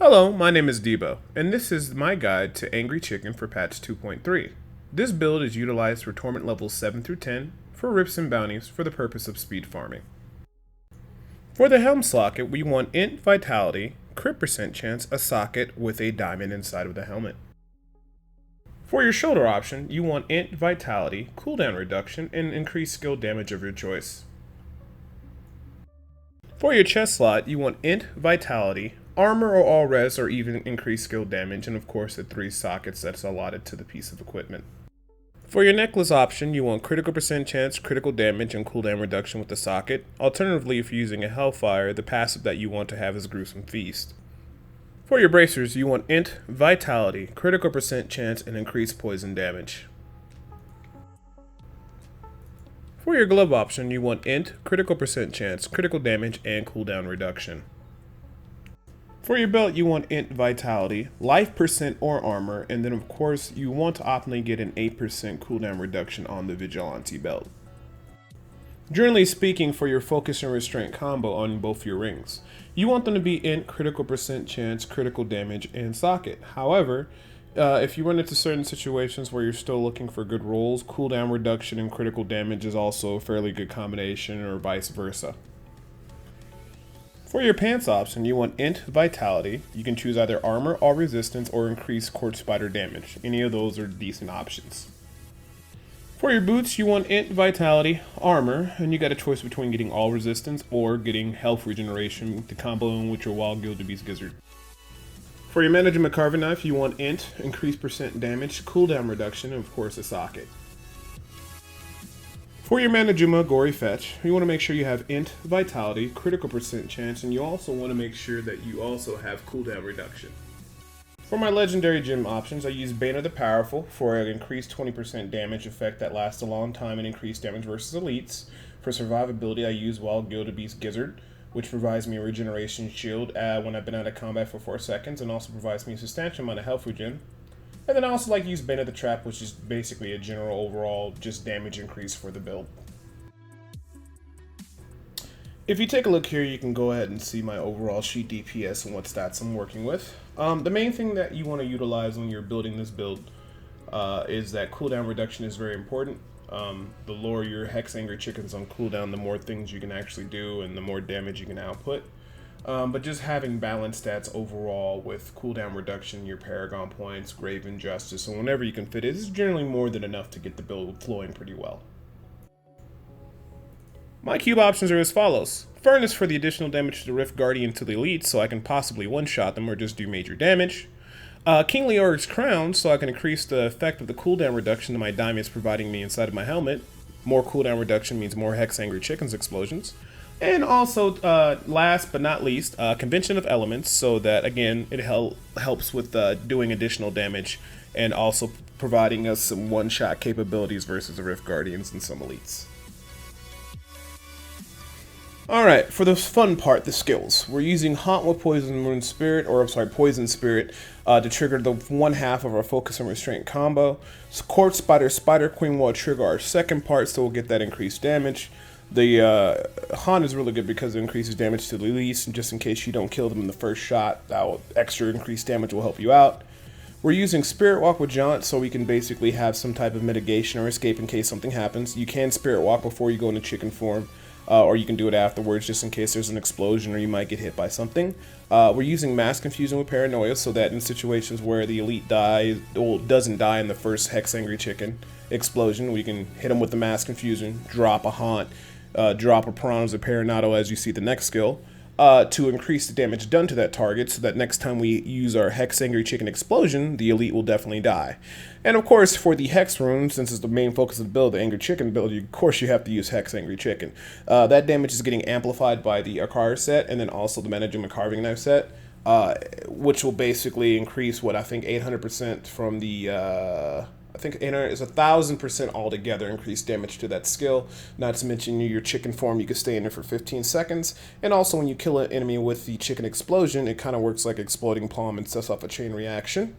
Hello, my name is Debo, and this is my guide to Angry Chicken for patch 2.3. This build is utilized for torment levels 7 through 10 for rips and bounties for the purpose of speed farming. For the helm socket, we want int vitality, crit percent chance, a socket with a diamond inside of the helmet. For your shoulder option, you want int vitality, cooldown reduction, and increased skill damage of your choice. For your chest slot, you want int vitality, armor or all res, or even increased skill damage, and of course the 3 sockets that's allotted to the piece of equipment. For your necklace option, you want critical percent chance, critical damage, and cooldown reduction with the socket. Alternatively, if you're using a Hellfire, the passive that you want to have is Gruesome Feast. For your bracers, you want int vitality, critical percent chance, and increased poison damage. For your glove option, you want int, critical percent chance, critical damage, and cooldown reduction. For your belt, you want int vitality, life percent or armor, and then of course you want to optimally get an 8% cooldown reduction on the vigilante belt. Generally speaking, for your focus and restraint combo on both your rings, you want them to be int, critical percent chance, critical damage, and socket. However, if you run into certain situations where you're still looking for good rolls, cooldown reduction and critical damage is also a fairly good combination, or vice versa. For your pants option, you want int vitality. You can choose either armor, all resistance, or increased court spider damage. Any of those are decent options. For your boots, you want int vitality, armor, and you got a choice between getting all resistance or getting health regeneration to combo in with your wild gildebeest gizzard. For your management carving knife, you want int, increased percent damage, cooldown reduction, and of course a socket. For your Manajuma Gory Fetch, you want to make sure you have int vitality, critical percent chance, and you also want to make sure that you also have cooldown reduction. For my legendary gem options, I use Bane of the Powerful for an increased 20% damage effect that lasts a long time and increased damage versus elites. For survivability, I use Wild Gildebeest Gizzard, which provides me a regeneration shield when I've been out of combat for 4 seconds, and also provides me a substantial amount of health regen. And then I also like to use Bane of the Trap, which is basically a general overall just damage increase for the build. If you take a look here, you can go ahead and see my overall sheet DPS and what stats I'm working with. The main thing that you want to utilize when you're building this build is that cooldown reduction is very important. The lower your Hex Angry Chickens on cooldown, the more things you can actually do and the more damage you can output. But just having balanced stats overall with cooldown reduction, your Paragon points, Graven Justice, and whenever you can fit it is generally more than enough to get the build flowing pretty well. My cube options are as follows. Furnace for the additional damage to the Rift Guardian to the Elite, so I can possibly one-shot them or just do major damage. Kingly Oryx Crown, so I can increase the effect of the cooldown reduction that my diamonds providing me inside of my helmet. More cooldown reduction means more Hex Angry Chickens explosions. And also, last but not least, Convention of Elements, so that, again, it helps with doing additional damage and also providing us some one-shot capabilities versus the Rift Guardians and some elites. Alright, for the fun part, the skills. We're using Haunt with Poison Spirit to trigger the 1/2 of our Focus and Restraint combo. So Court Spider, Spider Queen will trigger our second part, so we'll get that increased damage. The Haunt is really good because it increases damage to the elites, and just in case you don't kill them in the first shot, that extra increased damage will help you out. We're using Spirit Walk with Jaunt, so we can basically have some type of mitigation or escape in case something happens. You can Spirit Walk before you go into chicken form. Or you can do it afterwards just in case there's an explosion or you might get hit by something. We're using Mass Confusion with Paranoia so that in situations where the elite doesn't die in the first Hex Angry Chicken explosion, we can hit them with the Mass Confusion, drop a Haunt, drop a Piranhas or Paranado as you see the next skill, to increase the damage done to that target so that next time we use our Hex Angry Chicken explosion, the elite will definitely die. And of course, for the Hex rune, since it's the main focus of the build, the Angry Chicken build, of course you have to use Hex Angry Chicken. That damage is getting amplified by the Akar set and then also the Manajuma Carving Knife set, which will basically increase what I think 800% from the I think 800 is 1,000% altogether increased damage to that skill. Not to mention your chicken form, you can stay in there for 15 seconds. And also when you kill an enemy with the chicken explosion, it kind of works like exploding palm and sets off a chain reaction.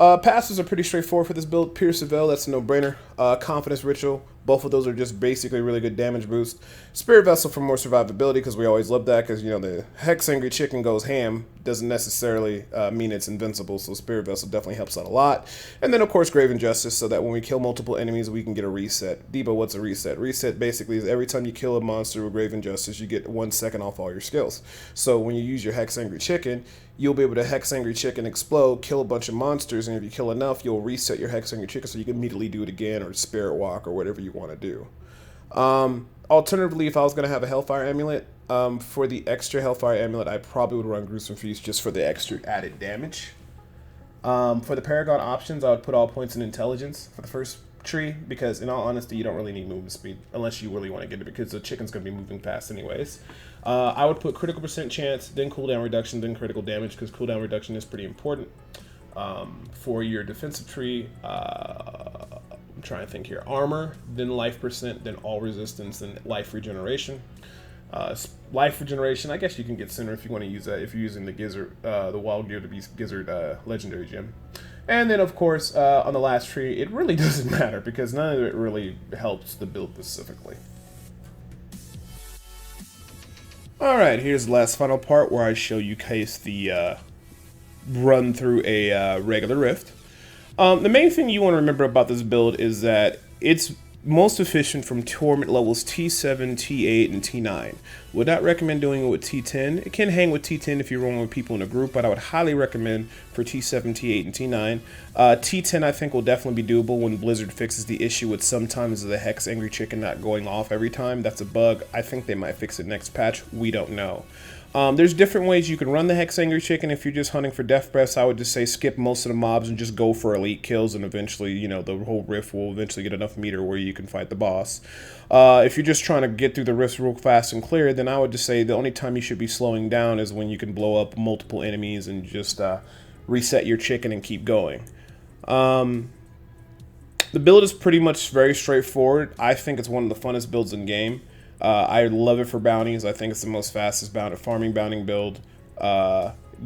Passives are pretty straightforward for this build. Pierce the Veil, that's a no-brainer. Confidence Ritual, Both of those are just basically really good damage boost. Spirit Vessel for more survivability, because we always love that, because, you know, the Hex Angry Chicken goes ham doesn't necessarily mean it's invincible, so Spirit Vessel definitely helps out a lot. And then, of course, Grave Injustice, so that when we kill multiple enemies, we can get a reset. Debo, what's a reset? Reset basically is every time you kill a monster with Grave Injustice, you get 1 second off all your skills. So when you use your Hex Angry Chicken, you'll be able to Hex Angry Chicken explode, kill a bunch of monsters, and if you kill enough, you'll reset your Hex Angry Chicken so you can immediately do it again, or Spirit Walk, or whatever you want to do. Alternatively, if I was going to have a Hellfire Amulet, for the extra Hellfire Amulet, I probably would run Gruesome Feast just for the extra added damage. For the Paragon options, I would put all points in Intelligence for the first tree, because in all honesty, you don't really need movement speed unless you really want to get it, because the chicken's going to be moving fast anyways. I would put critical percent chance, then cooldown reduction, then critical damage, because cooldown reduction is pretty important. For your defensive tree, I'm trying to think here. Armor, then life percent, then all resistance, then life regeneration. Life regeneration, I guess you can get sooner if you want to use that, if you're using the Gizzard, the Wild Gear to be Gizzard Legendary Gem. And then, of course, on the last tree, it really doesn't matter, because none of it really helps the build specifically. Alright, here's the last final part where I show you guys the run through a regular rift. The main thing you want to remember about this build is that it's most efficient from torment levels T7, T8, and T9. Would not recommend doing it with T10. It can hang with T10 if you're rolling with people in a group, but I would highly recommend for T7, T8, and T9. T10 I think will definitely be doable when Blizzard fixes the issue with sometimes the Hex Angry Chicken not going off every time. That's a bug. I think they might fix it next patch. We don't know. There's different ways you can run the Hex Angry Chicken. If you're just hunting for death breaths, I would just say skip most of the mobs and just go for elite kills, and eventually, you know, the whole rift will eventually get enough meter where you can fight the boss. If you're just trying to get through the rifts real fast and clear, then I would just say the only time you should be slowing down is when you can blow up multiple enemies and just reset your chicken and keep going. The build is pretty much very straightforward. I think it's one of the funnest builds in game. I love it for bounties. I think it's the most fastest farming bounty build.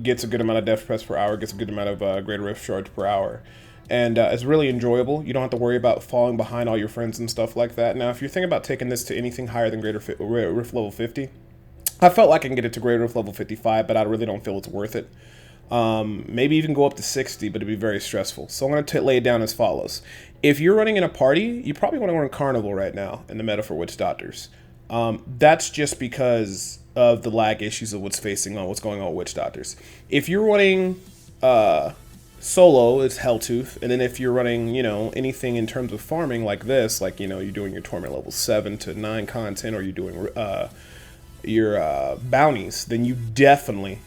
Gets a good amount of death press per hour, gets a good amount of greater rift charge per hour. And it's really enjoyable. You don't have to worry about falling behind all your friends and stuff like that. Now, if you're thinking about taking this to anything higher than greater rift level 50, I felt like I can get it to greater rift level 55, but I really don't feel it's worth it. Maybe even go up to 60, but it'd be very stressful. So I'm going to lay it down as follows. If you're running in a party, you probably want to run Carnival right now in the meta for Witch Doctors. That's just because of the lag issues of what's going on with Witch Doctors. If you're running solo, it's Helltooth, and then if you're running, you know, anything in terms of farming like this, like, you know, you're doing your Torment level 7 to 9 content, or you're doing your bounties, then you definitely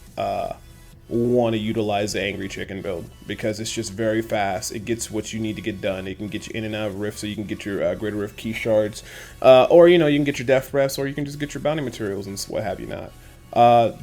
want to utilize the Angry Chicken build, because it's just very fast. It gets what you need to get done. It can get you in and out of Rift, so you can get your Greater Rift key shards, or, you know, you can get your Death Breaths, or you can just get your bounty materials and what have you not.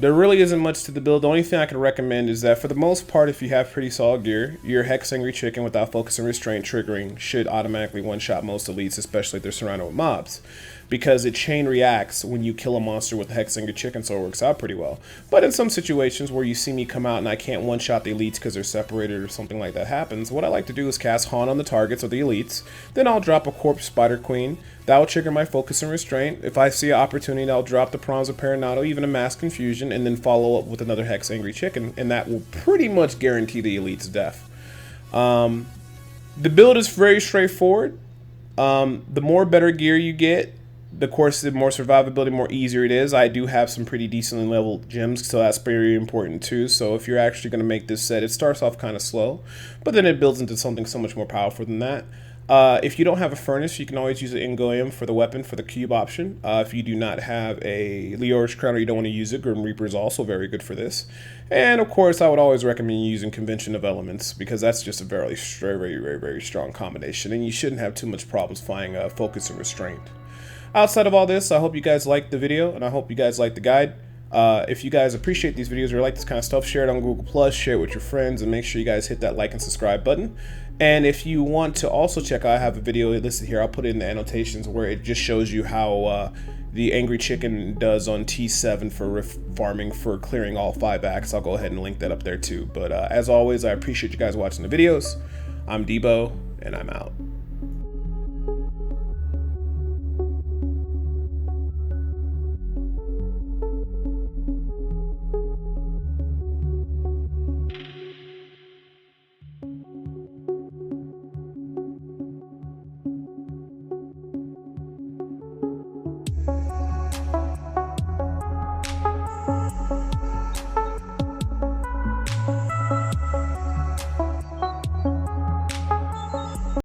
There really isn't much to the build. The only thing I can recommend is that for the most part, if you have pretty solid gear, your Hex Angry Chicken without Focus and Restraint triggering should automatically one-shot most elites, especially if they're surrounded with mobs, because it chain reacts when you kill a monster with the Hex Angry Chicken, so it works out pretty well. But in some situations where you see me come out and I can't one-shot the elites because they're separated or something like that happens, what I like to do is cast Haunt on the targets of the elites, then I'll drop a Corpse Spider Queen. That will trigger my Focus and Restraint. If I see an opportunity, I'll drop the Prawns of Paranado, even a Mass Confusion, and then follow up with another Hex Angry Chicken, and that will pretty much guarantee the elite's death. The build is very straightforward. The more better gear you get, the course, the more survivability, more easier it is. I do have some pretty decently leveled gems, so that's very important too. So if you're actually going to make this set, it starts off kind of slow, but then it builds into something so much more powerful than that. If you don't have a furnace, you can always use an Ingoyam for the weapon, for the cube option. If you do not have a Leorish Crown or you don't want to use it, Grim Reaper is also very good for this. And of course, I would always recommend using Convention of Elements, because that's just a very strong combination, and you shouldn't have too much problems finding Focus and Restraint. Outside of all this, I hope you guys liked the video, and I hope you guys liked the guide. If you guys appreciate these videos or like this kind of stuff, share it on Google+, share it with your friends, and make sure you guys hit that like and subscribe button. And if you want to also check out, I have a video listed here, I'll put it in the annotations, where it just shows you how the Angry Chicken does on T7 for rift farming for clearing all 5 acts. I'll go ahead and link that up there too. But as always, I appreciate you guys watching the videos. I'm Debo, and I'm out.